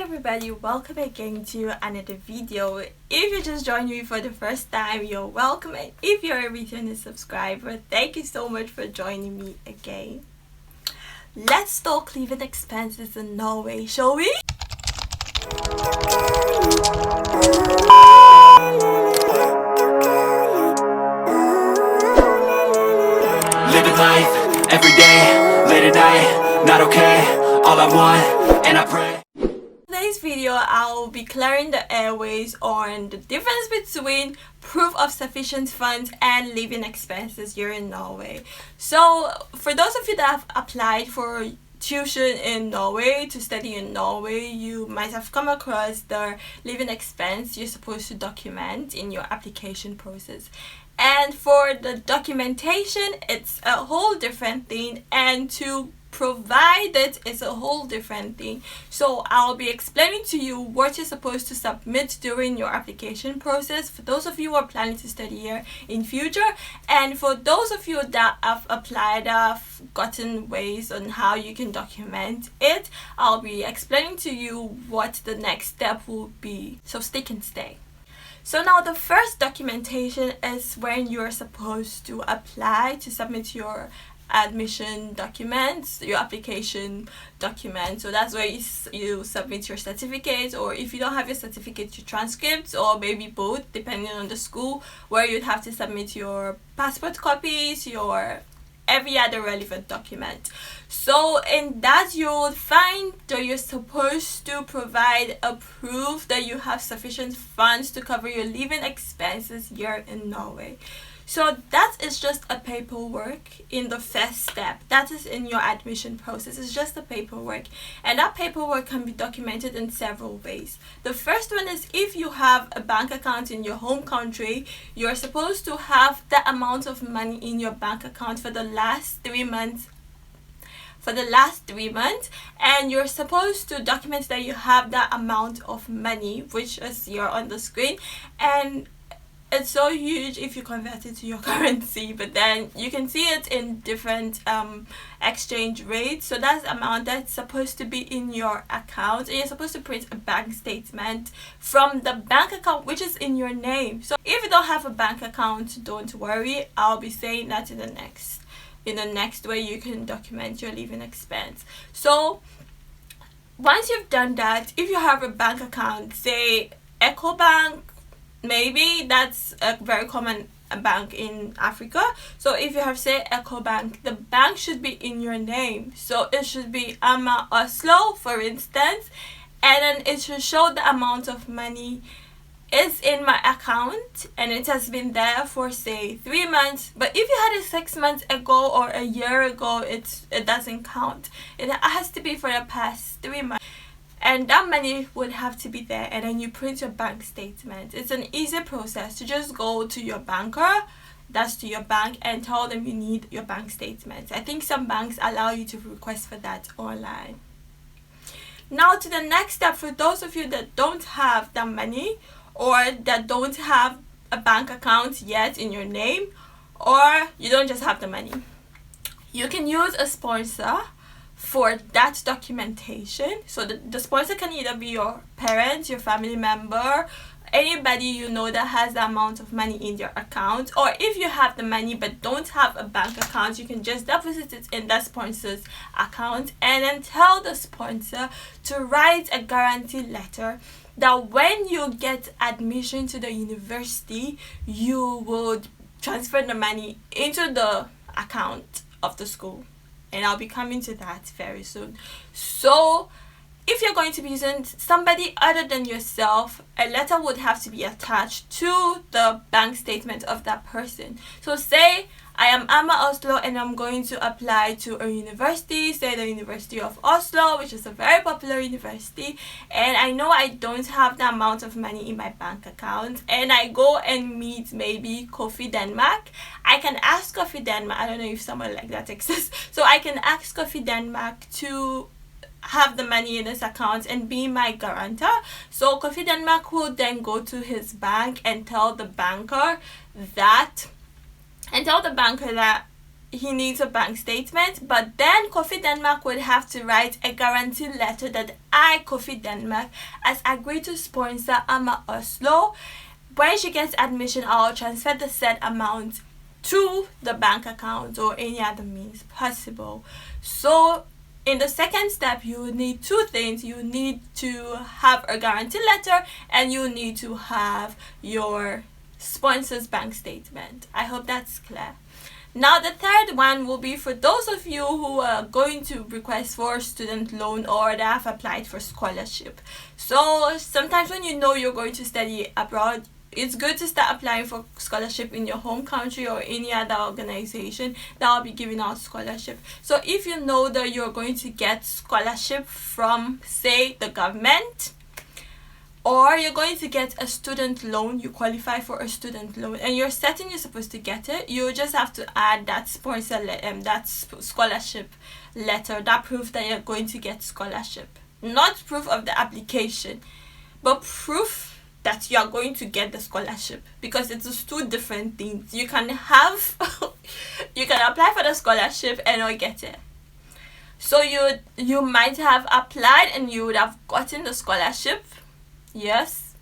everybody, welcome again to another video. If you just joined me for the first time, you're welcome, and if you're a returning subscriber, thank you so much for joining me again. Let's talk living expenses in Norway, shall we? Living life, every day, late at night, not okay, all I want, and I pray. In today's video, I'll be clearing the airways on the difference between proof of sufficient funds and living expenses here in Norway. So, for those of you that have applied for tuition in Norway, to study in Norway, you might have come across the living expense you're supposed to document in your application process. And for the documentation, it's a whole different thing, and to provide it is a whole different thing. So I'll be explaining to you what you're supposed to submit during your application process for those of you who are planning to study here in future, and for those of you that have applied, have gotten ways on how you can document it. I'll be explaining to you what the next step will be, so stick and stay. So now the first documentation is when you're supposed to apply to submit your admission documents, your application documents. So that's where you submit your certificate, or if you don't have your certificate, your transcripts, or maybe both depending on the school, where you'd have to submit your passport copies, your every other relevant document. So in that, you'll find that you're supposed to provide a proof that you have sufficient funds to cover your living expenses here in Norway. So that is just a paperwork in the first step. That is in your admission process. It's just a paperwork, and that paperwork can be documented in several ways. The first one is if you have a bank account in your home country, you're supposed to have the amount of money in your bank account for the last 3 months. And you're supposed to document that you have that amount of money, which is here on the screen, and it's so huge if you convert it to your currency, but then you can see it in different exchange rates. So that's the amount that's supposed to be in your account, and you're supposed to print a bank statement from the bank account which is in your name. So if you don't have a bank account, don't worry, I'll be saying that in the next way you can document your living expense. So once you've done that, if you have a bank account, say EcoBank, maybe that's a very common bank in Africa. So if you have, say, EcoBank, the bank should be in your name. So it should be Amma Oslo, for instance, and then it should show the amount of money is in my account, and it has been there for, say, 3 months. But if you had it 6 months ago or a year ago, it doesn't count. It has to be for the past 3 months. And that money would have to be there, and then you print your bank statement. It's an easy process to just go to your banker, that's to your bank, and tell them you need your bank statement. I think some banks allow you to request for that online. Now to the next step, for those of you that don't have that money, or that don't have a bank account yet in your name, or you don't just have the money, you can use a sponsor for that documentation. So the sponsor can either be your parents, your family member, anybody you know that has the amount of money in your account. Or if you have the money but don't have a bank account, you can just deposit it in that sponsor's account, and then tell the sponsor to write a guarantee letter that when you get admission to the university, you would transfer the money into the account of the school. And I'll be coming to that very soon. So if you're going to be using somebody other than yourself, a letter would have to be attached to the bank statement of that person. So say I am Amma Oslo and I'm going to apply to a university, say the University of Oslo, which is a very popular university, and I know I don't have the amount of money in my bank account, and I go and meet maybe Coffee Denmark. I can ask Coffee Denmark, I don't know if someone like that exists, so I can ask Coffee Denmark to have the money in his account and be my guarantor. So Coffee Denmark will then go to his bank and tell the banker that he needs a bank statement, but then Kofi Denmark would have to write a guarantee letter that I, Kofi Denmark, as agreed to sponsor Amma Oslo. When she gets admission, I'll transfer the said amount to the bank account or any other means possible. So in the second step, you need two things. You need to have a guarantee letter and you need to have your sponsor's bank statement. I hope that's clear. Now the third one will be for those of you who are going to request for student loan or that have applied for scholarship. So sometimes when you know you're going to study abroad, it's good to start applying for scholarship in your home country or any other organization that will be giving out scholarship. So if you know that you're going to get scholarship from, say, the government, or you're going to get a student loan, you qualify for a student loan, and you're certain you're supposed to get it, you just have to add that scholarship letter, that proof that you're going to get scholarship. Not proof of the application, but proof that you are going to get the scholarship, because it's two different things. You can have, you can apply for the scholarship and not get it. So you might have applied and you would have gotten the scholarship. Yes,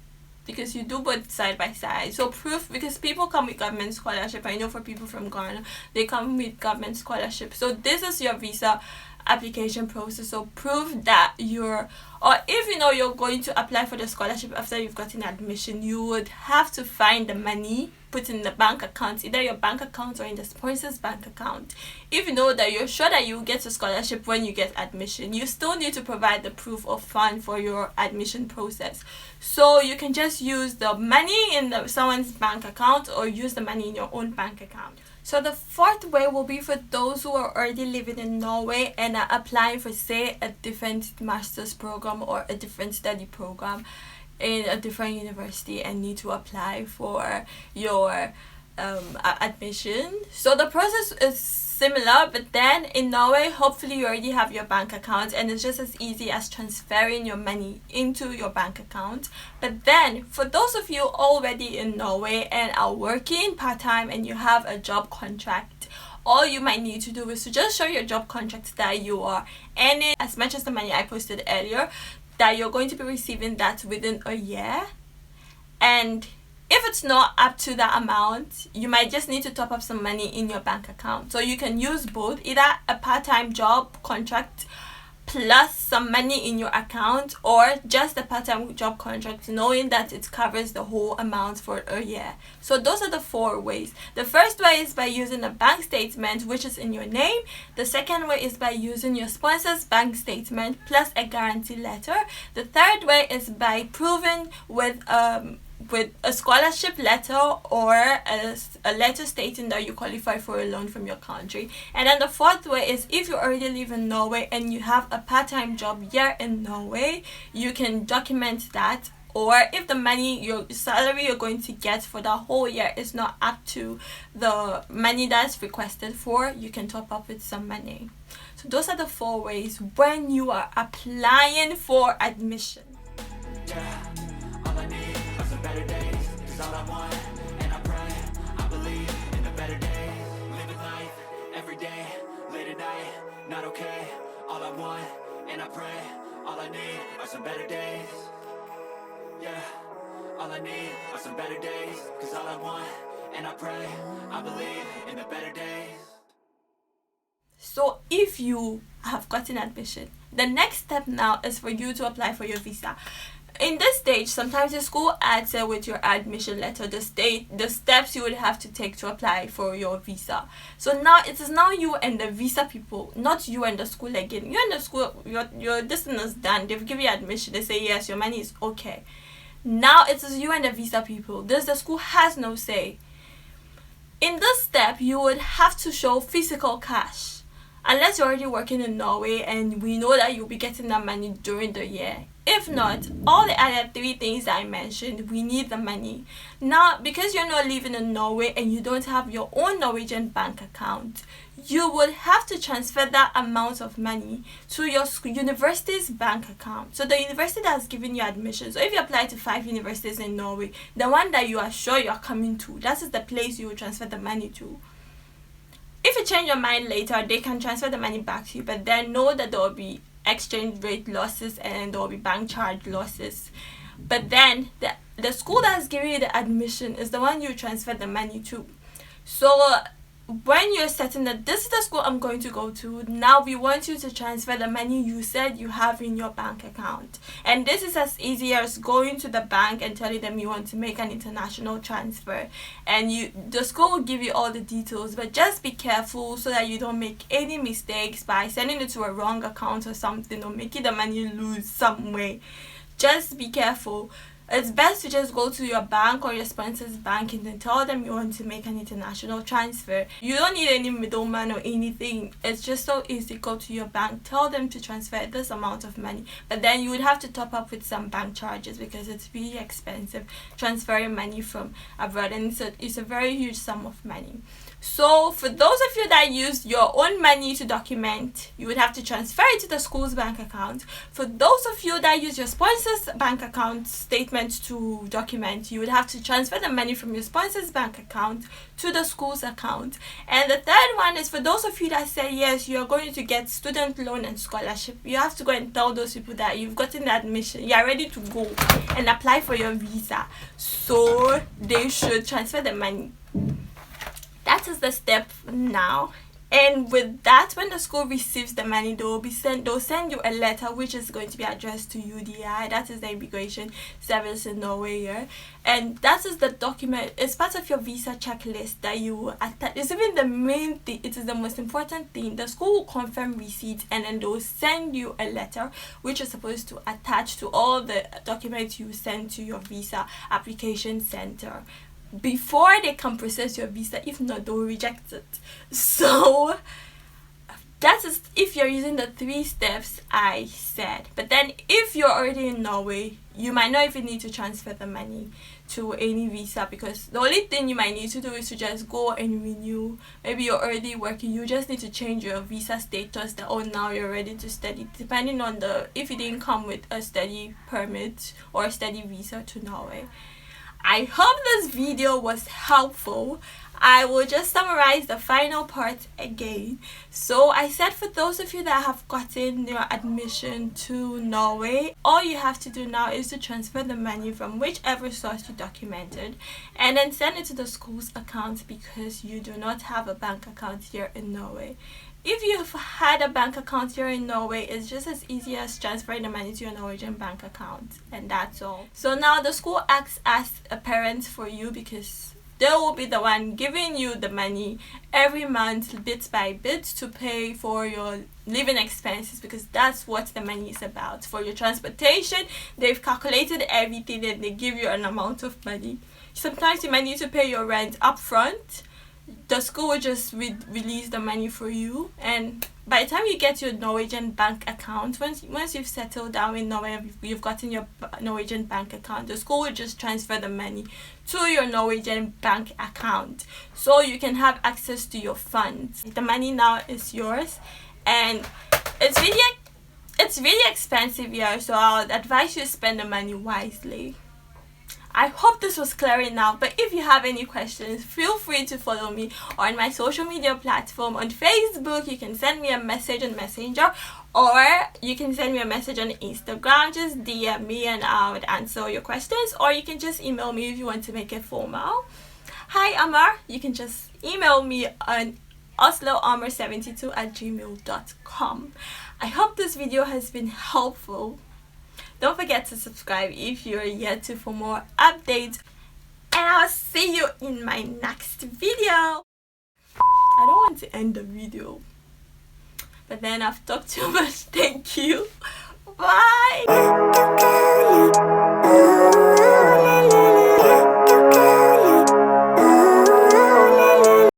because you do both side by side. So proof, because people come with government scholarship. I know for people from Ghana, they come with government scholarship. So this is your visa application process. So prove that you're, or if you know you're going to apply for the scholarship after you've gotten admission, you would have to find the money, put in the bank account, either your bank account or in the sponsor's bank account. If you know that you're sure that you get a scholarship when you get admission, you still need to provide the proof of fund for your admission process. So you can just use the money in someone's bank account or use the money in your own bank account. So the fourth way will be for those who are already living in Norway and are applying for, say, a different master's program or a different study program in a different university and need to apply for your admission. So the process is similar, but then in Norway, hopefully you already have your bank account and it's just as easy as transferring your money into your bank account. But then for those of you already in Norway and are working part-time and you have a job contract, all you might need to do is to just show your job contract that you are earning as much as the money I posted earlier, that you're going to be receiving that within a year. And if it's not up to that amount, you might just need to top up some money in your bank account. So you can use both, either a part-time job contract plus some money in your account, or just a part-time job contract knowing that it covers the whole amount for a year. So those are the four ways. The first way is by using a bank statement which is in your name. The second way is by using your sponsor's bank statement plus a guarantee letter. The third way is by proving with a scholarship letter or a letter stating that you qualify for a loan from your country. And then the fourth way is if you already live in Norway and you have a part-time job here in Norway, you can document that. Or if the money, your salary you're going to get for the whole year is not up to the money that's requested for, you can top up with some money. So those are the four ways when you are applying for admission. Yeah, all I need are some better days, 'cause all I want, and I pray, I believe in the better days. Living life, every day, late at night, not okay. All I want, and I pray, all I need are some better days. Yeah, all I need are some better days, 'cause all I want, and I pray, I believe in the better days. So if you have gotten admission, the next step now is for you to apply for your visa. In this stage, sometimes the school adds it with your admission letter, the steps you would have to take to apply for your visa. So now it is now you and the visa people, not you and the school again. You and the school, your distance is done. They've given you admission. They say yes, your money is okay. Now it is you and the visa people. The school has no say. In this step, you would have to show physical cash. Unless you're already working in Norway and we know that you'll be getting that money during the year. If not, all the other three things that I mentioned, we need the money. Now, because you're not living in Norway and you don't have your own Norwegian bank account, you would have to transfer that amount of money to your university's bank account. So the university that has given you admission. So if you apply to 5 universities in Norway, the one that you are sure you're coming to, that is the place you will transfer the money to. if you change your mind later, they can transfer the money back to you, but then know that there will be exchange rate losses and there will be bank charge losses. But then the school that's giving you the admission is the one you transfer the money to. So when you're certain that this is the school I'm going to go to, now we want you to transfer the money you said you have in your bank account. And this is as easy as going to the bank and telling them you want to make an international transfer, and the school will give you all the details. But just be careful so that you don't make any mistakes by sending it to a wrong account or something, or making the money lose some way. Just be careful. It's best to just go to your bank or your sponsor's bank and then tell them you want to make an international transfer. You don't need any middleman or anything. It's just so easy. Go to your bank, tell them to transfer this amount of money, but then you would have to top up with some bank charges because it's really expensive transferring money from abroad, and it's a very huge sum of money. So for those of you that use your own money to document, you would have to transfer it to the school's bank account. For those of you that use your sponsor's bank account statement to document, you would have to transfer the money from your sponsor's bank account to the school's account. And the third one is for those of you that say yes, you are going to get student loan and scholarship. You have to go and tell those people that you've gotten the admission, you are ready to go and apply for your visa. So they should transfer the money. That is the step now. And with that, when the school receives the money, they'll send you a letter which is going to be addressed to UDI. That is the immigration service in Norway here. And that is the document. It's part of your visa checklist that you attach. It's even the main thing. It is the most important thing. The school will confirm receipt, and then they'll send you a letter which is supposed to attach to all the documents you send to your visa application center before they can process your visa. If not, they'll reject it. So that is if you're using the 3 steps I said. But then if you're already in Norway, you might not even need to transfer the money to any visa, because the only thing you might need to do is to just go and renew. Maybe you're already working, you just need to change your visa status that, oh, now you're ready to study, depending on if you didn't come with a study permit or a study visa to Norway. I hope this video was helpful. I will just summarize the final part again. So I said, for those of you that have gotten your admission to Norway, all you have to do now is to transfer the money from whichever source you documented and then send it to the school's account, because you do not have a bank account here in Norway. If you've had a bank account here in Norway, it's just as easy as transferring the money to your Norwegian bank account, and that's all. So now the school acts as a parent for you, because they will be the one giving you the money every month, bit by bit, to pay for your living expenses, because that's what the money is about. For your transportation, they've calculated everything and they give you an amount of money. Sometimes you might need to pay your rent up front. The school will just release the money for you, and by the time you get your Norwegian bank account, once you've settled down in Norway, you've gotten your Norwegian bank account, the school will just transfer the money to your Norwegian bank account, so you can have access to your funds. The money now is yours, and it's really expensive here, so I'll advise you to spend the money wisely. I hope this was clear enough, but if you have any questions, feel free to follow me on my social media platform. On Facebook, you can send me a message on Messenger, or you can send me a message on Instagram. Just DM me and I would answer your questions, or you can just email me if you want to make it formal. Hi Amar, you can just email me on osloamar72@gmail.com. I hope this video has been helpful. Don't forget to subscribe if you're yet to for more updates, and I'll see you in my next video. I don't want to end the video, but then I've talked too much. Thank you. Bye.